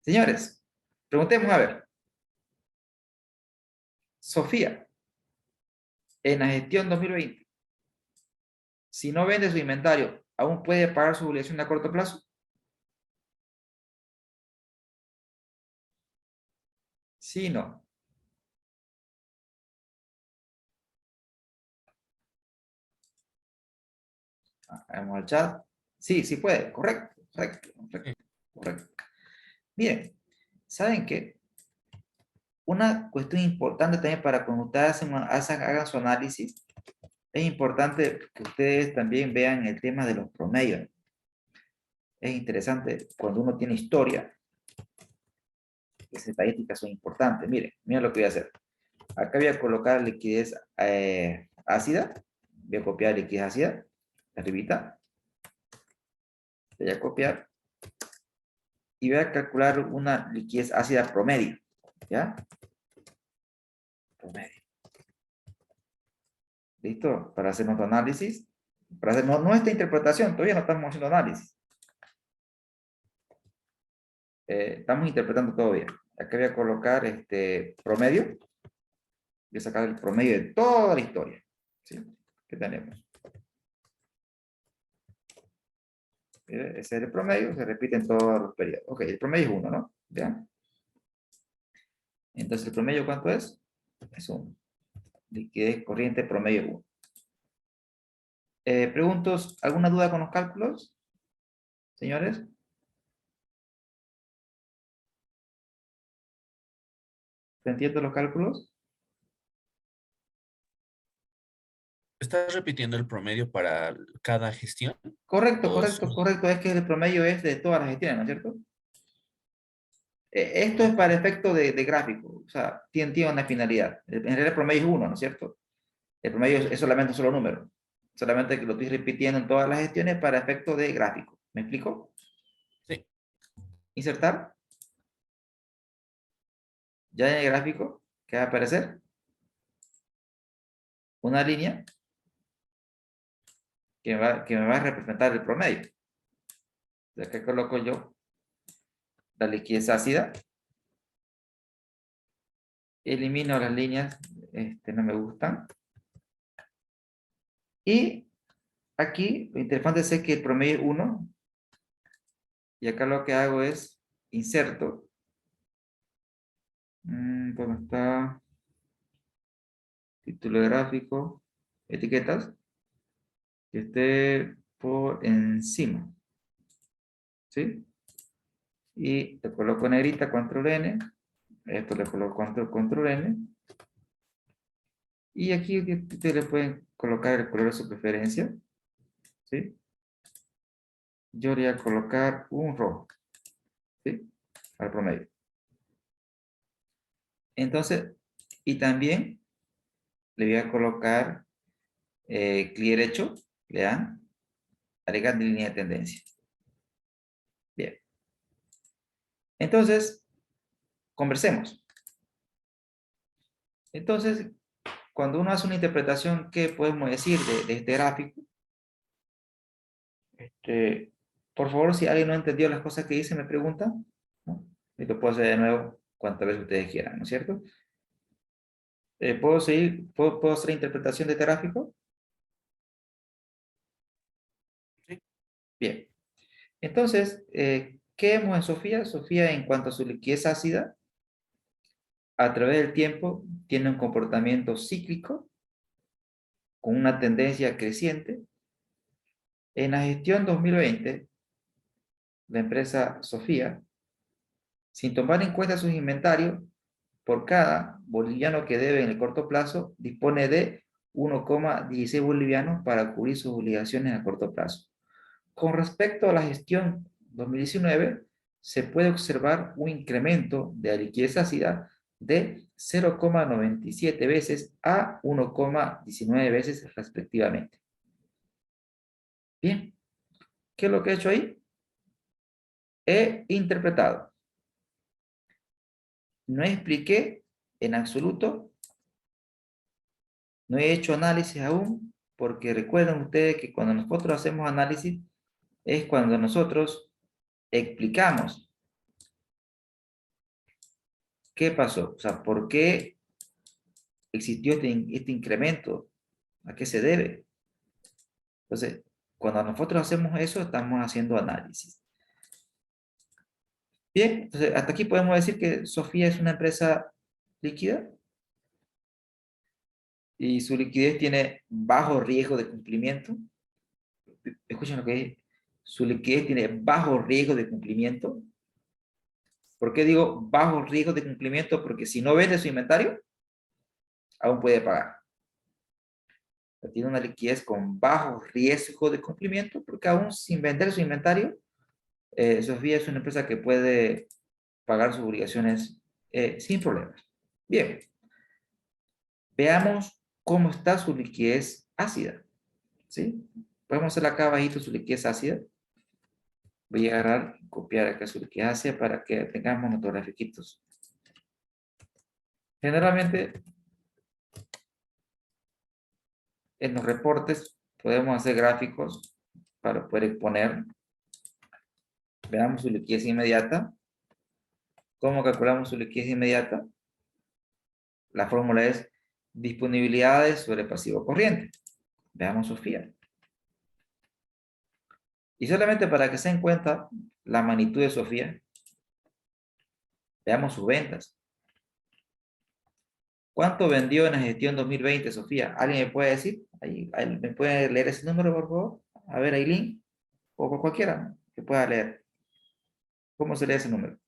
Señores, preguntemos a ver. Sofía, en la gestión 2020, si no vende su inventario, ¿aún puede pagar su obligación a corto plazo? Sí, no. Vamos al chat. Sí, sí puede. Correcto, correcto, correcto, correcto. Bien, ¿saben qué? Una cuestión importante también para cuando ustedes hagan su análisis, es importante que ustedes también vean el tema de los promedios. Es interesante cuando uno tiene historia, las estadísticas son importantes. Miren lo que voy a hacer. Acá voy a colocar liquidez ácida. Voy a copiar liquidez ácida. Arribita. Voy a copiar. Y voy a calcular una liquidez ácida promedio. ¿Ya? Promedio. ¿Listo? Para hacer nuestro análisis. Para hacer nuestra interpretación. Todavía no estamos haciendo análisis. Estamos interpretando todo bien. Acá voy a colocar promedio. Voy a sacar el promedio de toda la historia. ¿Sí? Que tenemos. Ese es el promedio, se repite en todos los periodos. Ok, el promedio es 1, ¿no? ¿Ya? Entonces, ¿el promedio cuánto es? Es 1. Liquidez corriente promedio 1. Preguntos, ¿alguna duda con los cálculos? Señores. ¿Se entienden los cálculos? ¿Estás repitiendo el promedio para cada gestión? Correcto, ¿O correcto, correcto. Es que el promedio es de todas las gestiones, ¿no es cierto? Esto es para efecto de gráfico. O sea, tiene una finalidad. En realidad el promedio es 1, ¿no es cierto? El promedio es solamente un solo número. Solamente que lo estoy repitiendo en todas las gestiones para efecto de gráfico. ¿Me explico? sí? Insertar. Ya en el gráfico, ¿qué va a aparecer? Una línea que me va a representar el promedio. De acá coloco yo la liquidez ácida. Elimino las líneas, no me gustan. Y aquí lo interesante es que el promedio es 1. Y acá lo que hago es inserto. ¿Dónde está? Título de gráfico. Etiquetas. Que esté por encima. ¿Sí? Y le coloco negrita, control N. Esto le coloco control N. Y aquí ustedes le pueden colocar el color de su preferencia. ¿Sí? Yo le voy a colocar un rojo. ¿Sí? Al promedio. Entonces, y también le voy a colocar clic derecho, le dan, agregar línea de tendencia. Bien. Entonces, conversemos. Entonces, cuando uno hace una interpretación, ¿qué podemos decir de este gráfico? Por favor, si alguien no entendió las cosas que hice, me pregunta, ¿no? Y lo puedo hacer de nuevo cuantas veces ustedes quieran, ¿no es cierto? ¿Puedo seguir? ¿Puedo hacer interpretación de este gráfico? Sí. Bien. Entonces, ¿qué vemos en Sofía? Sofía, en cuanto a su liquidez ácida, a través del tiempo, tiene un comportamiento cíclico con una tendencia creciente. En la gestión 2020, la empresa Sofía, sin tomar en cuenta sus inventarios, por cada boliviano que debe en el corto plazo, dispone de 1,16 bolivianos para cubrir sus obligaciones a corto plazo. Con respecto a la gestión 2019, se puede observar un incremento de la liquidez ácida de 0,97 veces a 1,19 veces respectivamente. Bien, ¿qué es lo que he hecho ahí? He interpretado. No expliqué en absoluto, no he hecho análisis aún, porque recuerden ustedes que cuando nosotros hacemos análisis es cuando nosotros explicamos qué pasó, o sea, por qué existió este incremento, a qué se debe. Entonces, cuando nosotros hacemos eso, estamos haciendo análisis. Bien, entonces hasta aquí podemos decir que Sofía es una empresa líquida y su liquidez tiene bajo riesgo de cumplimiento. Escuchen lo que es. Su liquidez tiene bajo riesgo de cumplimiento. ¿Por qué digo bajo riesgo de cumplimiento? Porque si no vende su inventario, aún puede pagar. Tiene una liquidez con bajo riesgo de cumplimiento, porque aún sin vender su inventario, Sofía es una empresa que puede pagar sus obligaciones sin problemas. Bien, veamos cómo está su liquidez ácida. ¿Sí? Podemos hacer acá abajito su liquidez ácida. Voy a agarrar y copiar acá su liquidez ácida para que tengamos nuestros grafiquitos. Generalmente, en los reportes podemos hacer gráficos para poder exponer. Veamos su liquidez inmediata. ¿Cómo calculamos su liquidez inmediata? La fórmula es disponibilidades sobre pasivo corriente. Veamos Sofía. Y solamente para que se den cuenta la magnitud de Sofía, veamos sus ventas. ¿Cuánto vendió en la gestión 2020, Sofía? ¿Alguien me puede decir? Ahí ¿me puede leer ese número, por favor? A ver, Aileen, o por cualquiera que pueda leer. ¿Cómo se lee ese número?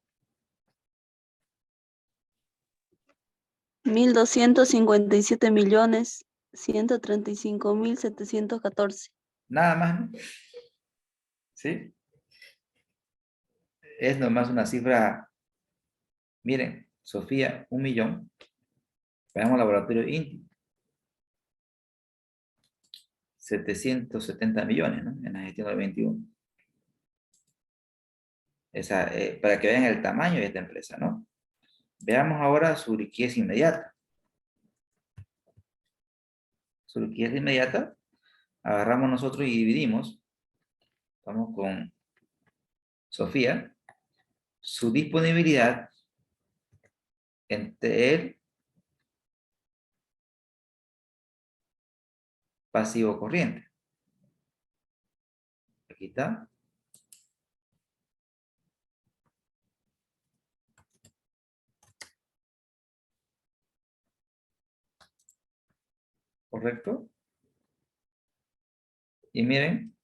1.257.135.714. Nada más, ¿no? ¿Sí? Es nomás una cifra. Miren, Sofía, 1.000.000. Veamos laboratorio INTI. 770 millones, ¿no? En la gestión del 21. Para que vean el tamaño de esta empresa, ¿no? Veamos ahora su liquidez inmediata. Su liquidez inmediata, agarramos nosotros y dividimos. Vamos con Sofía. Su disponibilidad entre el pasivo corriente. Aquí está. ¿Correcto? Y miren,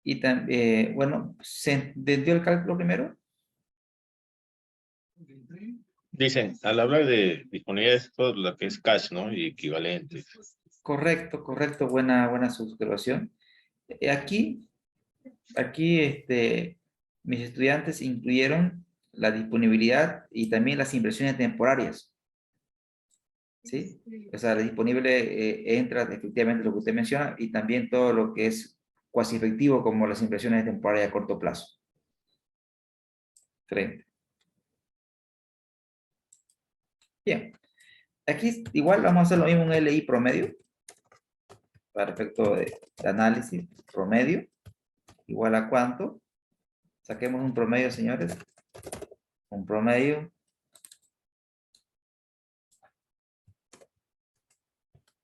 Y también, bueno, ¿se entendió el cálculo primero? Dicen, al hablar de disponibilidad es todo lo que es cash, ¿no? Y equivalentes. Correcto, correcto, buena su observación. Aquí, mis estudiantes incluyeron la disponibilidad y también las inversiones temporarias, ¿sí? O sea, la disponible entra efectivamente lo que usted menciona y también todo lo que es cuasi efectivo como las inversiones temporarias a corto plazo. Excelente. Bien, aquí igual vamos a hacer lo mismo un LI promedio para efecto de análisis promedio igual a cuánto. Saquemos un promedio, señores. Un promedio.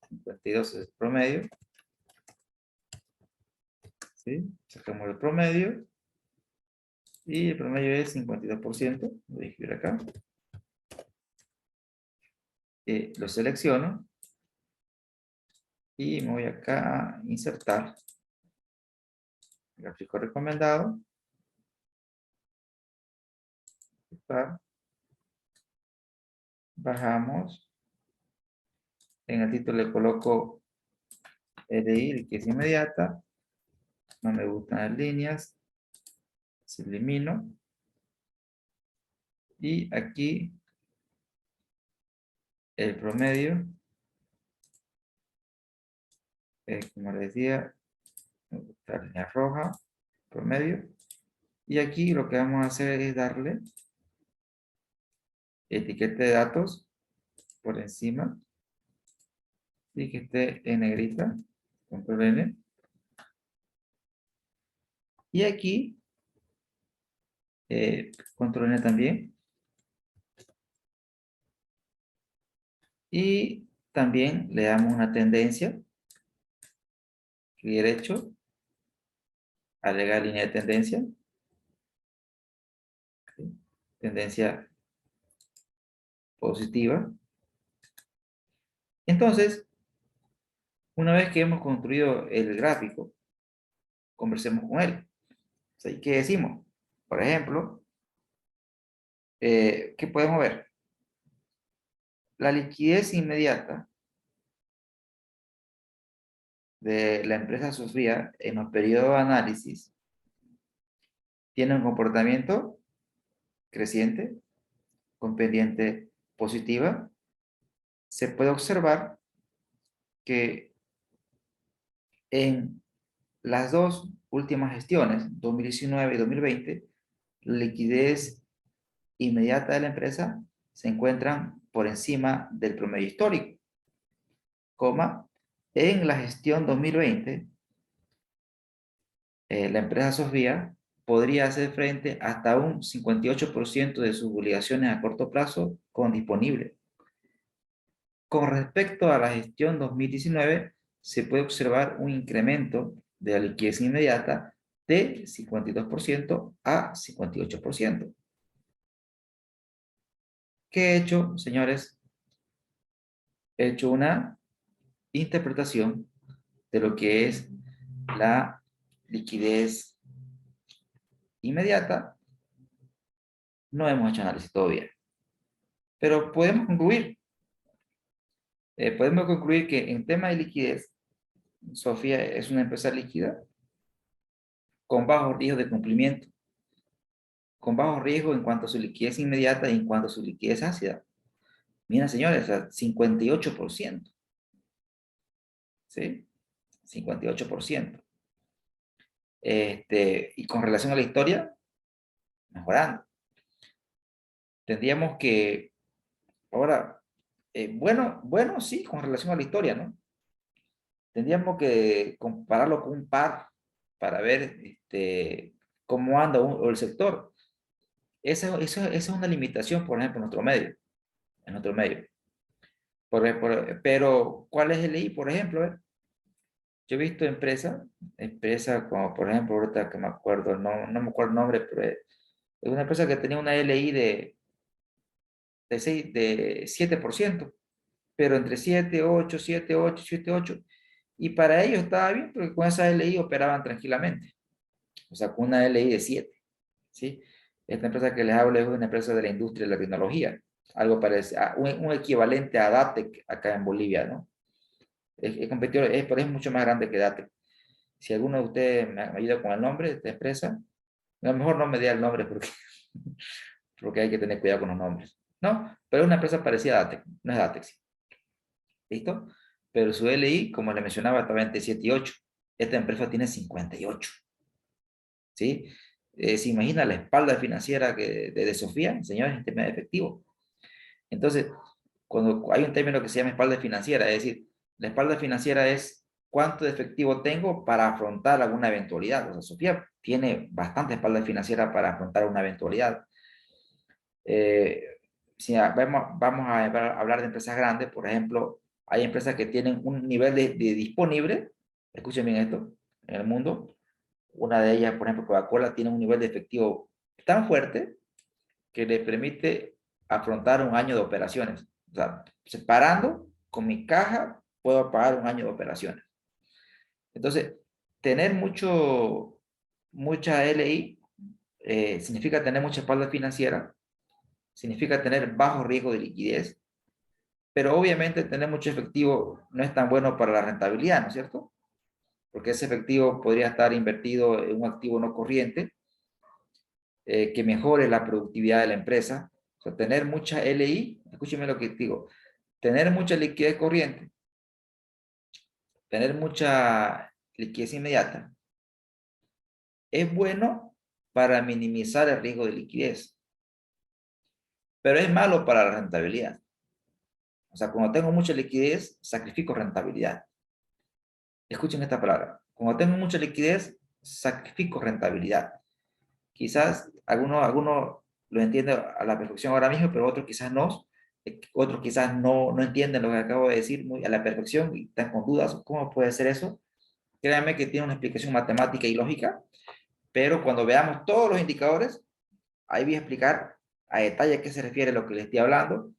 52 es el promedio. ¿Sí? Sacamos el promedio. Y el promedio es 52%. Voy a escribir acá. Lo selecciono. Y me voy acá a insertar. Gráfico recomendado. Bajamos. En el título le coloco LI, que es inmediata. No me gustan las líneas. Se elimino. Y aquí el promedio. Como les decía, la línea roja, promedio. Y aquí lo que vamos a hacer es darle etiqueta de datos por encima y que esté en negrita, control N. Y aquí, control N también. Y también le damos una tendencia, clic derecho, agregar línea de tendencia. Tendencia positiva. Entonces, una vez que hemos construido el gráfico, conversemos con él. O sea, ¿qué decimos? Por ejemplo, ¿qué podemos ver? La liquidez inmediata de la empresa Sofía en los periodos de análisis tiene un comportamiento creciente con pendiente positiva. Se puede observar que en las dos últimas gestiones, 2019 y 2020, la liquidez inmediata de la empresa se encuentran por encima del promedio histórico, coma, en la gestión 2020, la empresa Sofía podría hacer frente hasta un 58% de sus obligaciones a corto plazo con disponible. Con respecto a la gestión 2019, se puede observar un incremento de la liquidez inmediata de 52% a 58%. ¿Qué he hecho, señores? He hecho una interpretación de lo que es la liquidez inmediata. No hemos hecho análisis todavía, pero podemos concluir que en tema de liquidez, Sofía es una empresa líquida con bajo riesgo de cumplimiento, con bajo riesgo en cuanto a su liquidez inmediata y en cuanto a su liquidez ácida. Mira, señores, 58%. ¿Sí? 58%. Y con relación a la historia, mejorando. Tendríamos que, ahora, bueno, sí, con relación a la historia, ¿no? Tendríamos que compararlo con un par para ver cómo anda el sector. Esa es una limitación, por ejemplo, en nuestro medio. Pero, ¿cuál es el LI, por ejemplo? Yo he visto empresas como, por ejemplo, ahorita que me acuerdo, no me acuerdo el nombre, pero es una empresa que tenía una LI de 7%, pero entre 7, 8, y para ellos estaba bien, porque con esa LI operaban tranquilamente. o sea, con una LI de 7, ¿sí? Esta empresa que les hablo es una empresa de la industria de la tecnología, algo parecido, un equivalente a Datec acá en Bolivia, ¿no? Es competidor, pero es mucho más grande que Datec. Si alguno de ustedes me ayuda con el nombre de esta empresa, a lo mejor no me dé el nombre porque, porque hay que tener cuidado con los nombres, ¿no? Pero es una empresa parecida a Datec, no es Datec, sí. ¿Listo? Pero su LI, como le mencionaba, estaba entre 7 y 8. Esta empresa tiene 58, ¿sí? Se imagina la espalda financiera de Sofía, señores, en tema de efectivo. Entonces, cuando hay un término que se llama espalda financiera, es decir, la espalda financiera es cuánto de efectivo tengo para afrontar alguna eventualidad. O sea, Sofía tiene bastante espalda financiera para afrontar una eventualidad. Eh, si vamos a hablar de empresas grandes, por ejemplo, hay empresas que tienen un nivel de disponible, escuchen bien esto, en el mundo. Una de ellas, por ejemplo, Coca-Cola, tiene un nivel de efectivo tan fuerte que le permite afrontar un año de operaciones. O sea, separando con mi caja, puedo pagar un año de operaciones. Entonces, tener mucha LI significa tener mucha espalda financiera, significa tener bajo riesgo de liquidez, pero obviamente tener mucho efectivo no es tan bueno para la rentabilidad, ¿no es cierto? Porque ese efectivo podría estar invertido en un activo no corriente que mejore la productividad de la empresa. O sea, tener mucha LI, escúcheme lo que digo, tener mucha liquidez corriente, tener mucha liquidez inmediata, es bueno para minimizar el riesgo de liquidez, pero es malo para la rentabilidad. O sea, cuando tengo mucha liquidez, sacrifico rentabilidad. Escuchen esta palabra. Cuando tengo mucha liquidez, sacrifico rentabilidad. Quizás alguno lo entiende a la perfección ahora mismo, pero otros quizás no. Otros quizás no entienden lo que acabo de decir muy a la perfección y están con dudas. ¿Cómo puede ser eso? Créanme que tiene una explicación matemática y lógica, pero cuando veamos todos los indicadores, ahí voy a explicar a detalle a qué se refiere lo que les estoy hablando.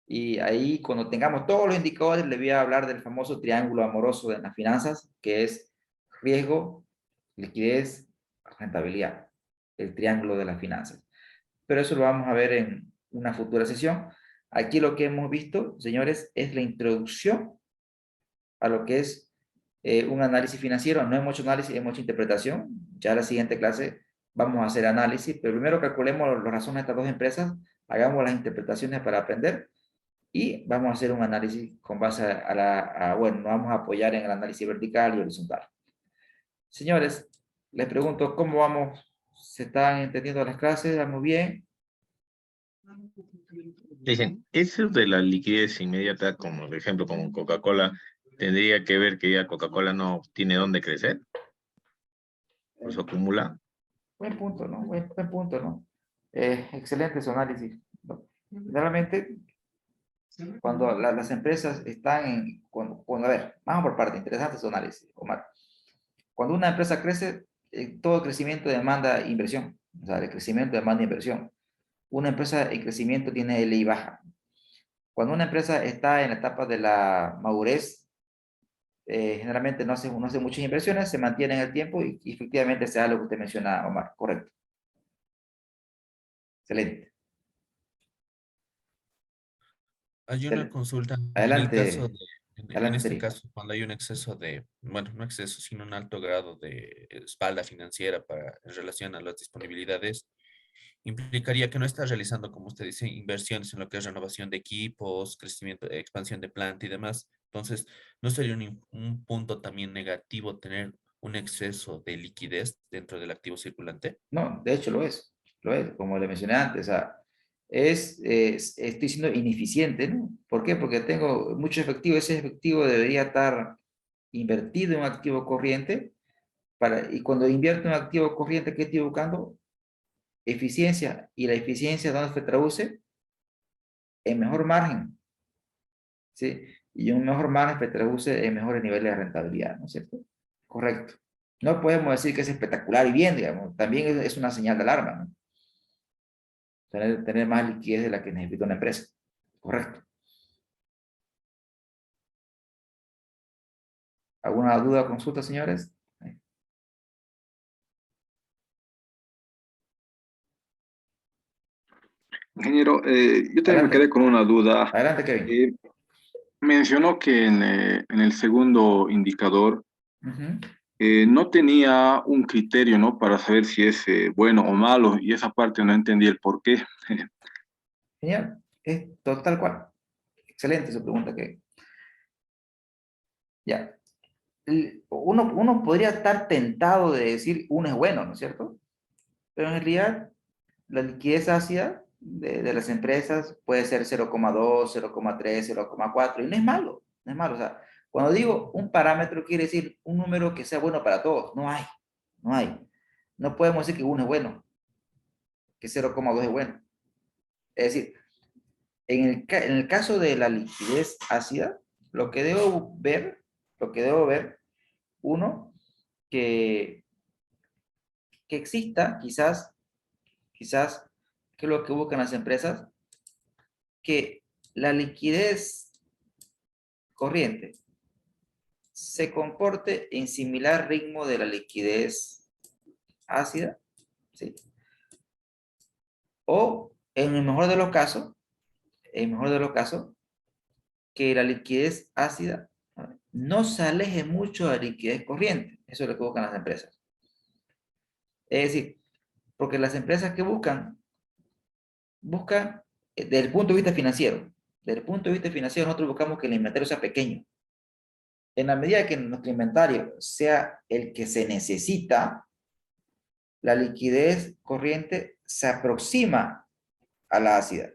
Y ahí, cuando tengamos todos los indicadores, les voy a hablar del famoso triángulo amoroso de las finanzas, que es riesgo, liquidez, rentabilidad, el triángulo de las finanzas. Pero eso lo vamos a ver en una futura sesión. Aquí lo que hemos visto, señores, es la introducción a lo que es un análisis financiero. No hay mucho análisis, hay mucha interpretación. Ya en la siguiente clase vamos a hacer análisis, pero primero calculemos las razones de estas dos empresas, hagamos las interpretaciones para aprender y vamos a hacer un análisis con base bueno, nos vamos a apoyar en el análisis vertical y horizontal. Señores, les pregunto, ¿cómo vamos? ¿Se están entendiendo las clases? ¿Vamos bien? Dicen, eso de la liquidez inmediata, como por ejemplo, como Coca-Cola, tendría que ver que ya Coca-Cola no tiene dónde crecer, por eso acumula. Buen punto, ¿no? Buen punto, ¿no? Excelente su análisis, ¿no? Generalmente, cuando las empresas están a ver, vamos por parte, interesante su análisis, Omar. Cuando una empresa crece, todo crecimiento demanda inversión, o sea, el crecimiento demanda inversión. Una empresa en crecimiento tiene LI baja. Cuando una empresa está en la etapa de la madurez, generalmente no hace muchas inversiones, se mantiene en el tiempo y efectivamente se da lo que usted menciona, Omar, correcto. Excelente. Hay una consulta en el caso Adelante, de, en adelante, este Seri. caso, cuando hay un exceso de, bueno, no exceso, sino un alto grado de espalda financiera en relación a las disponibilidades, implicaría que no está realizando, como usted dice, inversiones en lo que es renovación de equipos, crecimiento, expansión de planta y demás. Entonces, ¿no sería un punto también negativo tener un exceso de liquidez dentro del activo circulante? No, de hecho lo es, como le mencioné antes, o sea, estoy siendo ineficiente, ¿no? ¿Por qué? Porque tengo mucho efectivo, ese efectivo debería estar invertido en un activo corriente, y cuando invierto en un activo corriente, ¿qué estoy buscando? Eficiencia, y la eficiencia, ¿dónde se traduce? En mejor margen, ¿sí? Y un mejor margen se traduce en mejores niveles de rentabilidad, ¿no es cierto? Correcto. No podemos decir que es espectacular y bien, digamos, también es una señal de alarma, ¿no? Tener más liquidez de la que necesita una empresa. Correcto. ¿Alguna duda o consulta, señores? Ingeniero, yo también me Adelante, quedé con una duda. adelante, Kevin. Eh, Mencionó que en el segundo indicador Ujú. no tenía un criterio, ¿no? Para saber si es bueno o malo, y esa parte no entendí el por qué. Genial, es total cual. Excelente su pregunta, Kevin. Ya. Uno podría estar tentado de decir uno es bueno, ¿no es cierto? Pero en realidad la liquidez ácida de las empresas puede ser 0,2, 0,3, 0,4 y no es malo, no es malo. O sea, cuando digo un parámetro quiere decir un número que sea bueno para todos. No hay, no hay. No podemos decir que uno es bueno, que 0,2 es bueno. Es decir, en el caso de la liquidez ácida, lo que debo ver, lo que debo ver, uno, que, que exista quizás, que es lo que buscan las empresas, que la liquidez corriente se comporte en similar ritmo de la liquidez ácida, ¿sí? O en el mejor de los casos, en el mejor de los casos, que la liquidez ácida no se aleje mucho de la liquidez corriente. Eso es lo que buscan las empresas. Es decir, porque las empresas que buscan desde el punto de vista financiero. Desde el punto de vista financiero, nosotros buscamos que el inventario sea pequeño. En la medida que nuestro inventario sea el que se necesita, la liquidez corriente se aproxima a la ácida.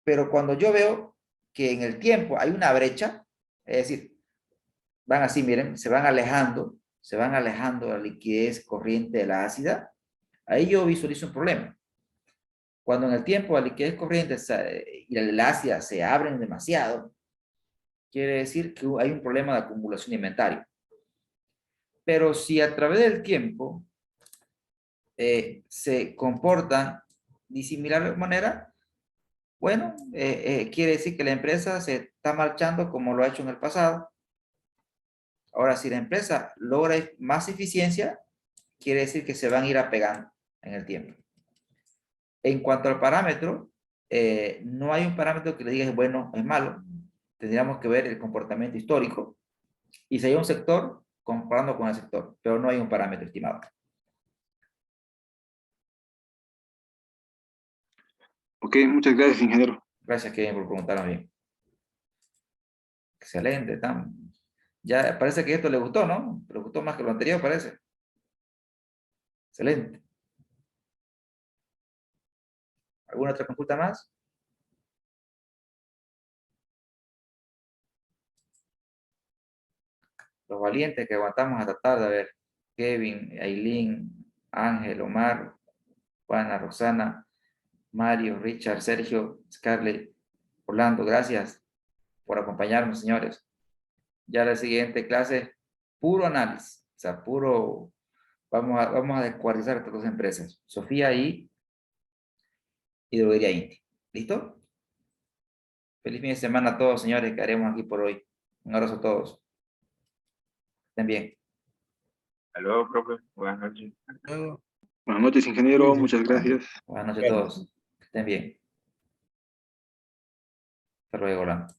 Pero cuando yo veo que en el tiempo hay una brecha, es decir, van así, miren, se van alejando la liquidez corriente de la ácida, ahí yo visualizo un problema. Cuando en el tiempo la liquidez corriente y la ácida se abren demasiado, quiere decir que hay un problema de acumulación de inventario. Pero si a través del tiempo se comportan de similar manera, bueno, quiere decir que la empresa se está marchando como lo ha hecho en el pasado. Ahora, si la empresa logra más eficiencia, quiere decir que se van a ir apegando en el tiempo. En cuanto al parámetro, no hay un parámetro que le diga es bueno o es malo. Tendríamos que ver el comportamiento histórico y si hay un sector, comparando con el sector, pero no hay un parámetro estimado. Ok, muchas gracias, ingeniero. Gracias, Kevin, por preguntarme bien. Excelente. Ya parece que esto le gustó, ¿no? Le gustó más que lo anterior, parece. Excelente. ¿Alguna otra consulta más? Los valientes que aguantamos hasta tarde, a ver. Kevin, Aileen, Ángel, Omar, Juana, Roxana, Mario, Richard, Sergio, Scarlett, Orlando, gracias por acompañarnos, señores. Ya la siguiente clase, puro análisis, o sea, puro, vamos a descuartizar estas dos empresas, Sofía y Droguería Inti. ¿Listo? Feliz fin de semana a todos, señores, que haremos aquí por hoy. Un abrazo a todos. Estén bien. Hasta luego, profe. Buenas noches. Luego, Buenas noches, ingeniero. cuídense. Muchas gracias. Buenas noches a todos. Que estén bien. Hasta luego, Orlando.